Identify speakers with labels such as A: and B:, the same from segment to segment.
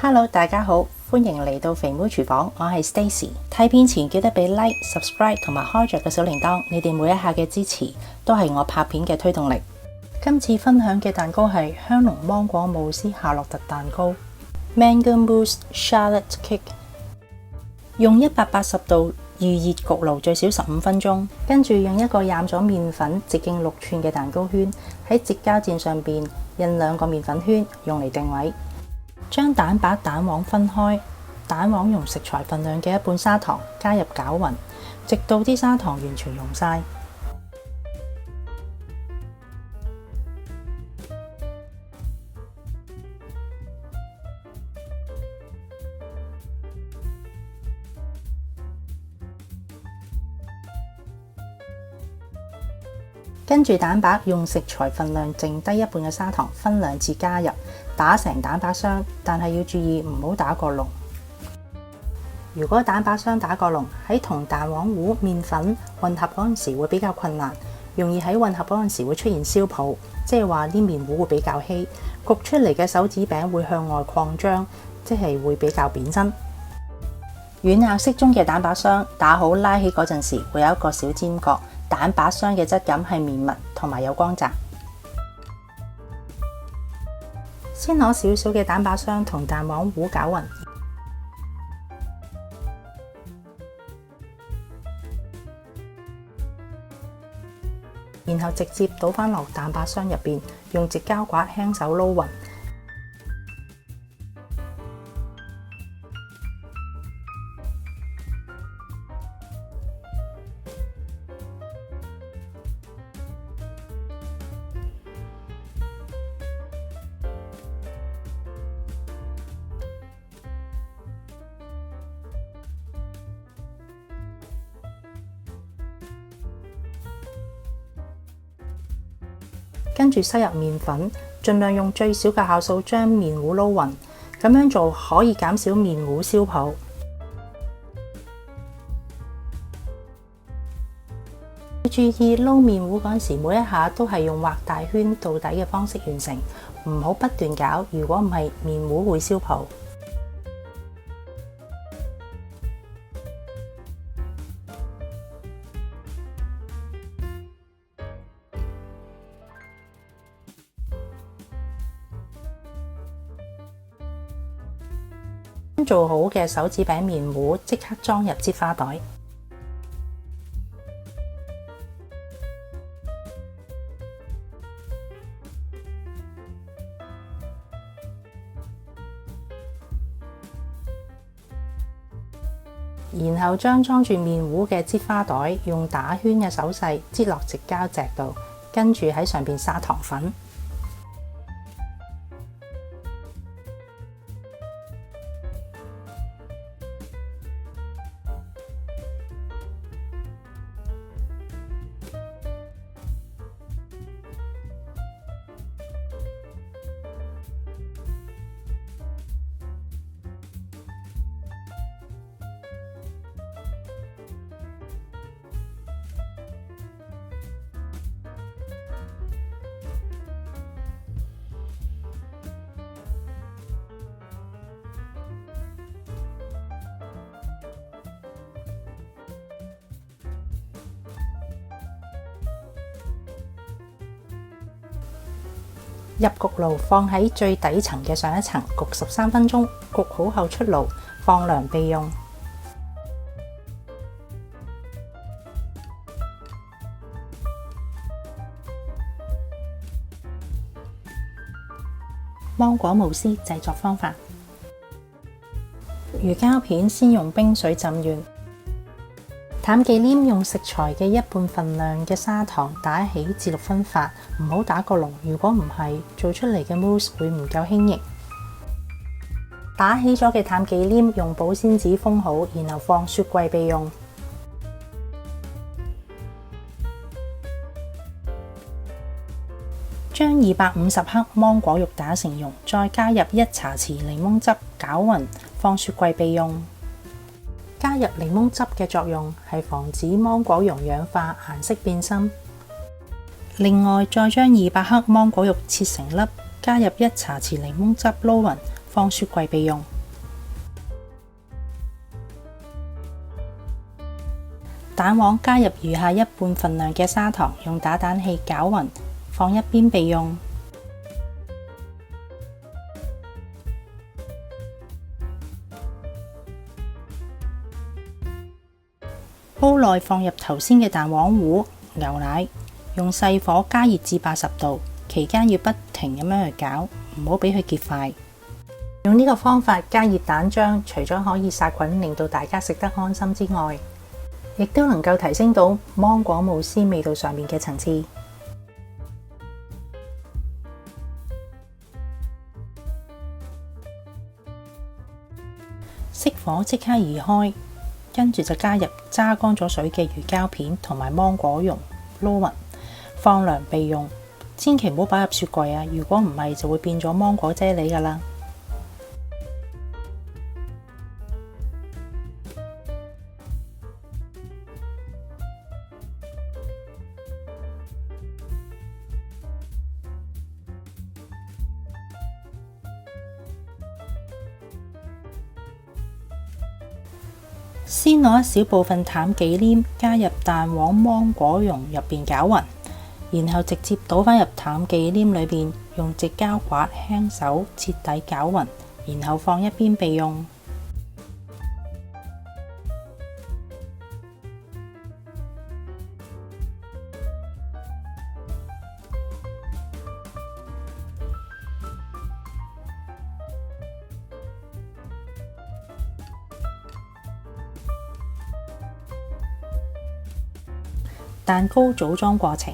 A: Hello， 大家好，歡迎嚟到肥妹廚房，我係 Stacy。睇片前記得俾 Like、Subscribe 同埋開着個小鈴鐺，你哋每一下嘅支持都係我拍片嘅推動力。今次分享嘅蛋糕係香濃芒果慕斯夏洛特蛋糕 （Mango Mousse Charlotte Cake）。用180度預熱焗爐最少15分鐘，跟住用一個染咗麵粉直徑6寸嘅蛋糕圈喺直膠墊上邊印2個麵粉圈，用嚟定位。將蛋白蛋黃分開，蛋黃用食材份量嘅1半砂糖加入攪勻，直到啲砂糖完全溶晒。跟住蛋白用食材份量剩低1半嘅砂糖分2次加入，打成蛋白霜，但係要注意唔好打過籠。如果蛋白霜打過籠，喺同蛋黃糊、麵粉混合嗰陣時會比較困難，容易喺混合嗰陣時會出現燒泡，即係話啲麵糊會比較稀，焗出嚟嘅手指餅會向外擴張，即係會比較扁身。軟硬適中嘅蛋白霜打好拉起嗰陣時會有一個小尖角，蛋白霜嘅質感係綿密同埋有光澤。先攞少少嘅蛋白霜同蛋黃糊攪勻，然後直接倒返落蛋白霜入邊，用直膠刮輕手撈勻。跟住塞入麵粉，盡量用最少嘅酵素將麵糊撈勻，咁樣做可以減少麵糊燒泡。要注意撈麵糊嗰陣時，每一下都係用畫大圈到底嘅方式完成，唔好不斷攪，如果唔係麵糊會燒泡。做好嘅手指餅麵糊即刻裝入擠花袋，然後將裝住麵糊嘅擠花袋用打圈嘅手勢擠落直膠席度，跟住喺上邊撒糖粉。入焗爐放喺最底層嘅上一層，焗13分鐘，焗好後出爐，放涼備用。芒果慕斯製作方法：魚膠片先用冰水浸軟。淡忌廉用食材嘅1半份量嘅砂糖打起至6分發，唔好打過籠，如果唔係，做出嚟嘅 mousse 會唔夠輕盈。打起咗嘅淡忌廉用保鮮紙封好，然後放雪櫃備用。將250克芒果肉打成蓉，再加入1茶匙檸檬汁攪勻，放雪櫃備用。加入檸檬汁嘅作用係防止芒果蓉氧化，顏色變深。另外，再將200克芒果肉切成粒，加入1茶匙檸檬汁撈勻，放雪櫃備用。蛋黃加入餘下一半份量嘅砂糖，用打蛋器攪勻，放一邊備用。煲內放入頭先嘅蛋黃糊、牛奶，用細火加熱至80度，期間要不停咁樣去攪，唔好俾佢結塊。用呢個方法加熱蛋漿，除咗可以殺菌，令到大家食得安心之外，亦都能夠提升到芒果慕斯味道上面嘅層次。熄火即刻移開，跟住就加入揸乾咗水嘅魚膠片同埋芒果蓉撈勻，放涼備用。千祈唔好擺入雪櫃啊！如果唔係，就會變咗芒果啫喱㗎喇。先攞一小部分淡忌廉加入蛋黃芒果蓉入邊攪勻，然後直接倒返入淡忌廉裏邊，用直膠刮輕手徹底攪勻，然後放一邊備用。蛋糕組裝過程：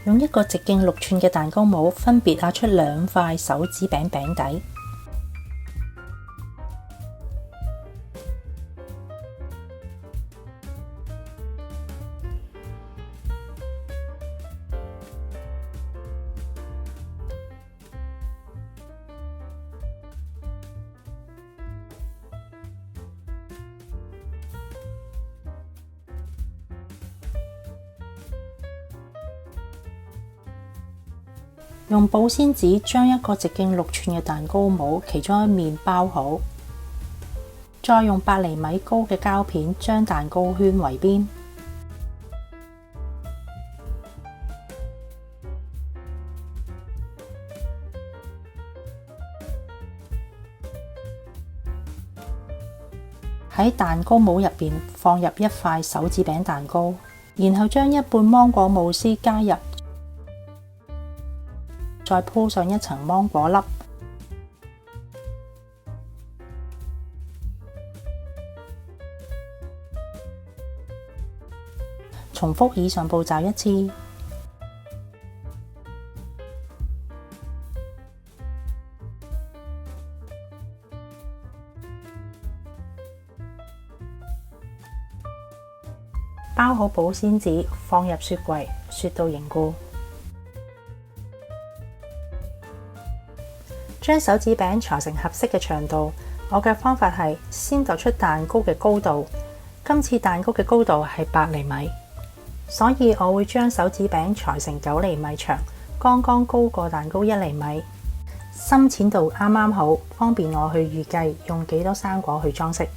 A: 用一個直徑6寸嘅蛋糕模，分別壓出2塊手指餅餅底。用保鮮紙將一個直徑6寸嘅蛋糕模其中一面包好，再用8厘米高嘅膠片將蛋糕圈圍邊。喺蛋糕模入邊放入一塊手指餅蛋糕，然後將一半芒果慕斯加入。再鋪上一層芒果粒，重複以上步驟1次。包好保鮮紙，放入雪櫃，雪到凝固。將手指餅裁成合適嘅長度，我嘅方法係先度出蛋糕嘅高度。今次蛋糕嘅高度係8厘米，所以我會將手指餅裁成9厘米長，剛剛高過蛋糕1厘米，深淺度啱啱好，方便我去預計用幾多生果去裝飾。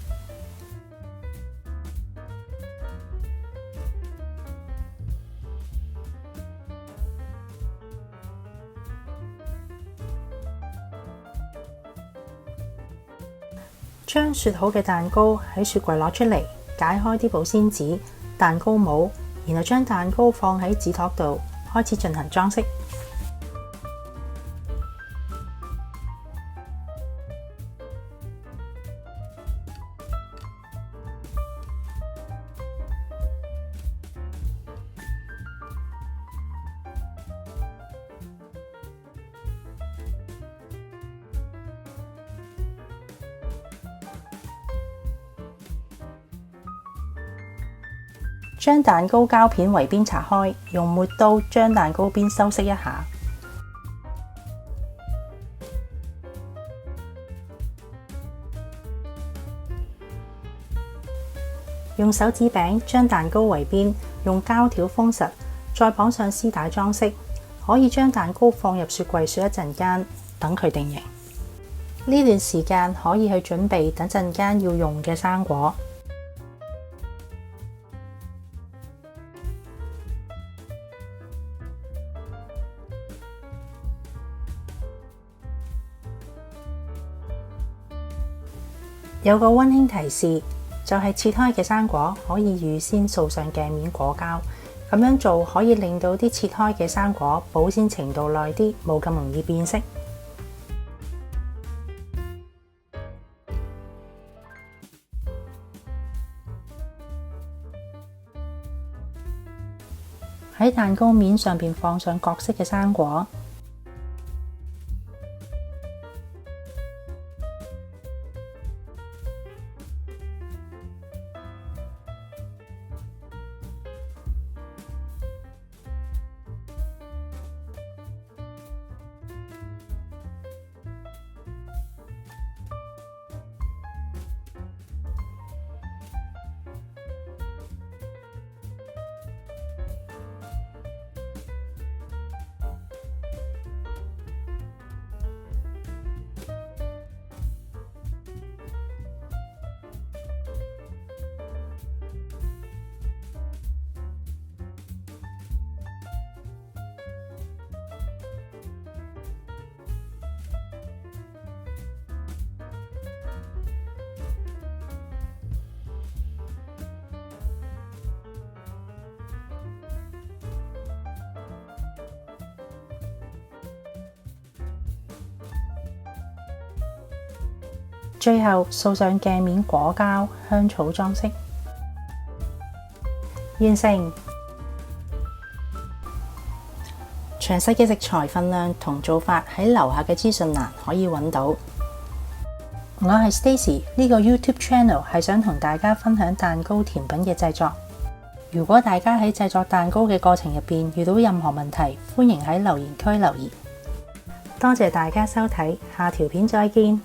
A: 將雪好嘅蛋糕喺雪櫃攞出嚟，解開啲保鮮紙、蛋糕模，然後將蛋糕放喺紙托度，開始進行裝飾。將蛋糕膠片圍邊拆開，用抹刀將蛋糕邊修飾一下。用手指餅將蛋糕圍邊，用膠條封實，再綁上絲帶裝飾。可以將蛋糕放入雪櫃雪一陣間，等佢定型。呢段時間可以去準備等陣間要用嘅生果。有個溫馨提示，就係切開嘅生果可以預先掃上鏡面果膠，咁樣做可以令到啲切開嘅生果保鮮程度耐啲，冇咁容易變色。喺蛋糕面上邊放上各式嘅生果。最後掃上鏡面果膠、香草裝飾，完成。詳細嘅食材分量同做法喺樓下嘅資訊欄可以揾到。我係 Stacy， 呢個 YouTube channel 係想同大家分享蛋糕甜品嘅製作。如果大家喺製作蛋糕嘅過程入邊遇到任何問題，歡迎喺留言區留言。多謝大家收睇，下條片再見。